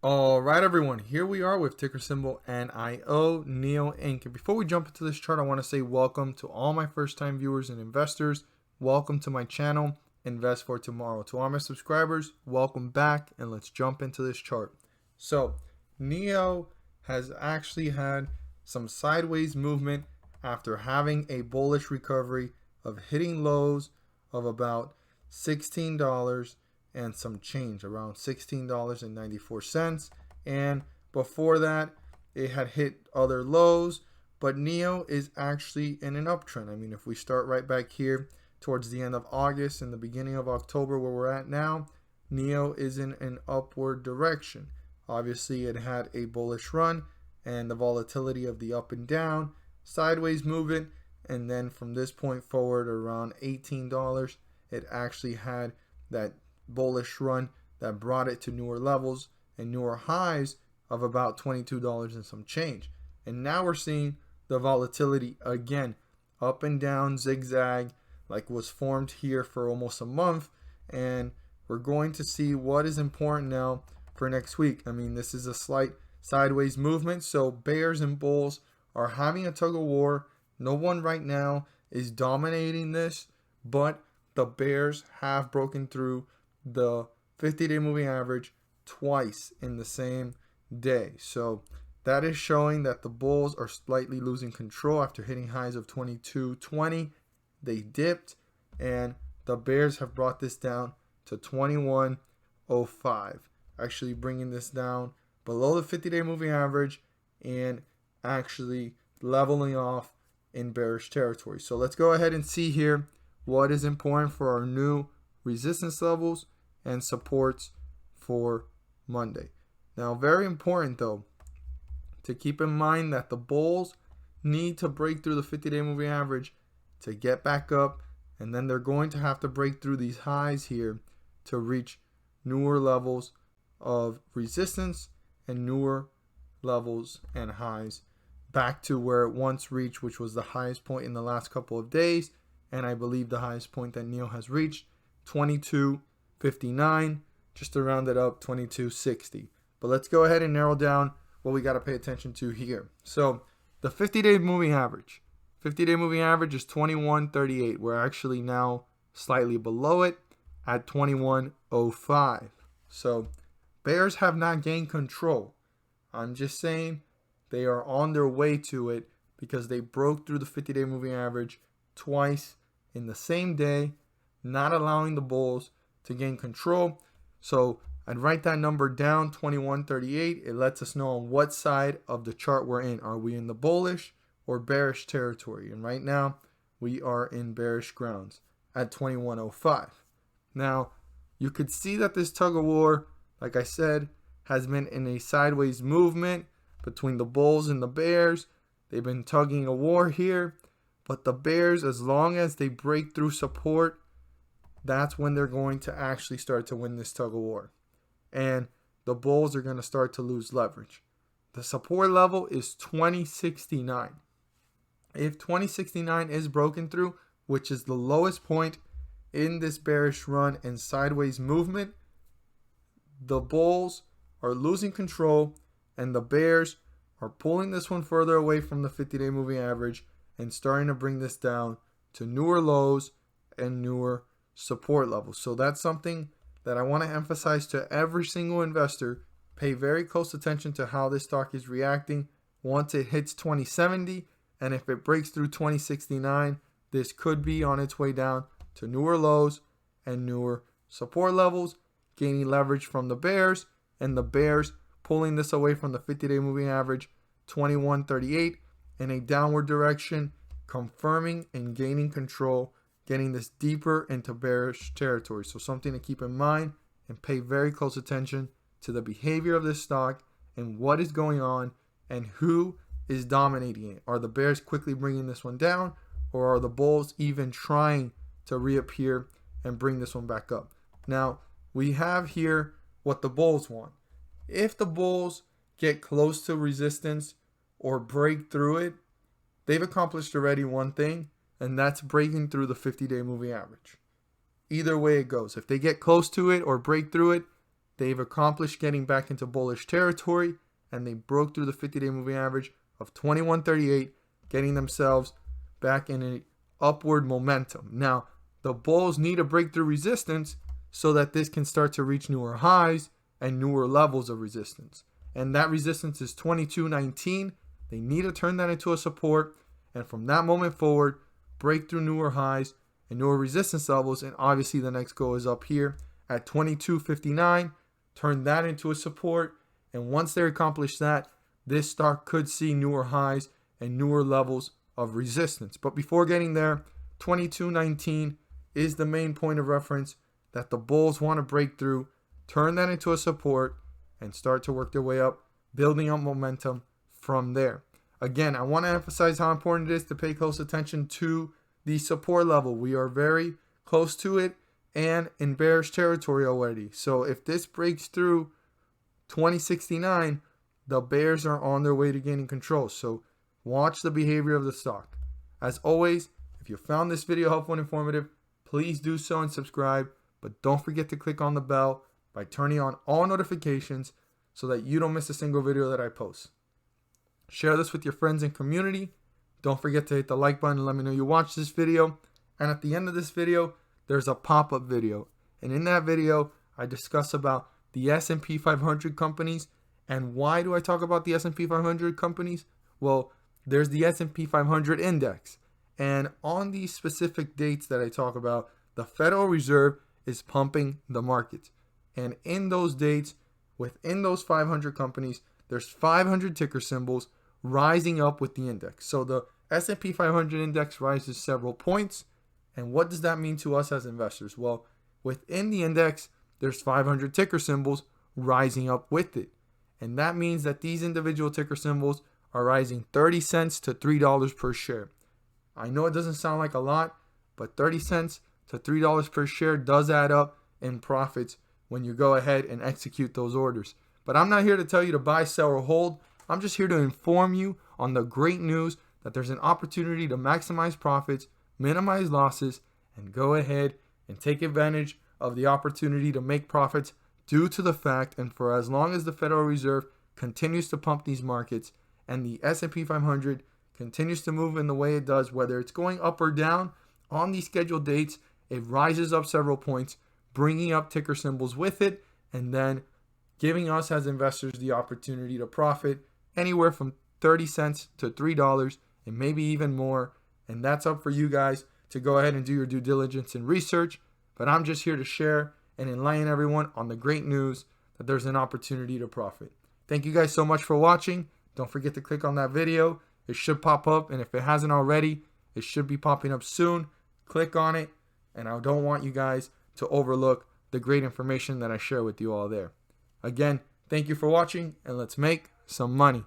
All right, everyone, here we are with ticker symbol NIO, NEO Inc. And before we jump into this chart, I want to say welcome to all my first-time viewers and investors. Welcome to my channel, Invest for Tomorrow. To all my subscribers, welcome back, and let's jump into this chart. So, NEO has actually had some sideways movement after having a bullish recovery of hitting lows of about $16 and some change, around $16.94. And before that, it had hit other lows, but NEO is actually in an uptrend. I mean, if we start right back here towards the end of August and the beginning of October, where we're at now, NEO is in an upward direction. Obviously, it had a bullish run and the volatility of the up and down, sideways movement, and then from this point forward, around $18, it actually had that bullish run that brought it to newer levels and newer highs of about $22 and some change. And now we're seeing the volatility again, up and down, zigzag, like was formed here for almost a month. And we're going to see what is important now for next week. I mean, this is a slight sideways movement, so bears and bulls are having a tug of war. No one right now is dominating this, but the bears have broken through the 50-day moving average twice in the same day. So that is showing that the bulls are slightly losing control after hitting highs of 22.20. They dipped, and the bears have brought this down to 21.05, actually bringing this down below the 50-day moving average and actually leveling off in bearish territory. So let's go ahead and see here what is important for our new resistance levels and supports for Monday. Now, very important though to keep in mind that the bulls need to break through the 50-day moving average to get back up, and then they're going to have to break through these highs here to reach newer levels of resistance and newer levels and highs back to where it once reached, which was the highest point in the last couple of days. And I believe the highest point that NEO has reached, 22.59, just to round it up, 22.60. But let's go ahead and narrow down what we got to pay attention to here. So the 50-day moving average. 50-day moving average is 21.38. We're actually now slightly below it at 21.05. So bears have not gained control. I'm just saying they are on their way to it because they broke through the 50-day moving average twice in the same day, not allowing the bulls to gain control. So I'd write that number down, 21.38. It lets us know on what side of the chart we're in. Are we in the bullish or bearish territory? And right now we are in bearish grounds at 21.05. Now you could see that this tug of war, like I said, has been in a sideways movement between the bulls and the bears. They've been tugging a war here. But the bears, as long as they break through support, that's when they're going to actually start to win this tug of war. And the bulls are going to start to lose leverage. The support level is 2069. If 2069 is broken through, which is the lowest point in this bearish run and sideways movement, the bulls are losing control and the bears are pulling this one further away from the 50-day moving average and starting to bring this down to newer lows and newer support levels. So that's something that I want to emphasize to every single investor. Pay very close attention to how this stock is reacting once it hits 2070, and if it breaks through 2069, this could be on its way down to newer lows and newer support levels, gaining leverage from the bears, and the bears pulling this away from the 50-day moving average, 21.38, in a downward direction, confirming and gaining control, getting this deeper into bearish territory. So something to keep in mind and pay very close attention to the behavior of this stock and what is going on and who is dominating it. Are the bears quickly bringing this one down, or are the bulls even trying to reappear and bring this one back up? Now, we have here what the bulls want. If the bulls get close to resistance or break through it, they've accomplished already one thing, and that's breaking through the 50-day moving average. Either way it goes, if they get close to it or break through it, they've accomplished getting back into bullish territory, and they broke through the 50-day moving average of 2138, getting themselves back in an upward momentum. Now, the bulls need to break through resistance so that this can start to reach newer highs and newer levels of resistance. And that resistance is 2219. They need to turn that into a support, and from that moment forward, break through newer highs and newer resistance levels. And obviously the next goal is up here at 2259. Turn that into a support, and once they accomplish that, this stock could see newer highs and newer levels of resistance. But before getting there, 2219 is the main point of reference that the bulls want to break through, turn that into a support, and start to work their way up, building up momentum from there. Again, I want to emphasize how important it is to pay close attention to the support level. We are very close to it and in bearish territory already. So if this breaks through 2069, the bears are on their way to gaining control. So watch the behavior of the stock. As always, if you found this video helpful and informative, please do so and subscribe. But don't forget to click on the bell by turning on all notifications so that you don't miss a single video that I post. Share this with your friends and community. Don't forget to hit the like button and let me know you watched this video. And at the end of this video, there's a pop-up video. And in that video, I discuss about the S&P 500 companies. And why do I talk about the S&P 500 companies? Well, there's the S&P 500 index. And on these specific dates that I talk about, the Federal Reserve is pumping the market. And in those dates, within those 500 companies, there's 500 ticker symbols rising up with the index. So the S&P 500 index rises several points. And what does that mean to us as investors? Well, within the index, there's 500 ticker symbols rising up with it. And that means that these individual ticker symbols are rising 30 cents to $3 per share. I know it doesn't sound like a lot, but 30 cents to $3 per share does add up in profits when you go ahead and execute those orders. But I'm not here to tell you to buy, sell, or hold. I'm just here to inform you on the great news that there's an opportunity to maximize profits, minimize losses, and go ahead and take advantage of the opportunity to make profits due to the fact, and for as long as the Federal Reserve continues to pump these markets and the S&P 500 continues to move in the way it does, whether it's going up or down on these scheduled dates, it rises up several points, bringing up ticker symbols with it, and then giving us as investors the opportunity to profit anywhere from 30 cents to $3 and maybe even more. And that's up for you guys to go ahead and do your due diligence and research. But I'm just here to share and enlighten everyone on the great news that there's an opportunity to profit. Thank you guys so much for watching. Don't forget to click on that video. It should pop up, and if it hasn't already, it should be popping up soon. Click on it, and I don't want you guys to overlook the great information that I share with you all there. Again, thank you for watching, and let's make some money.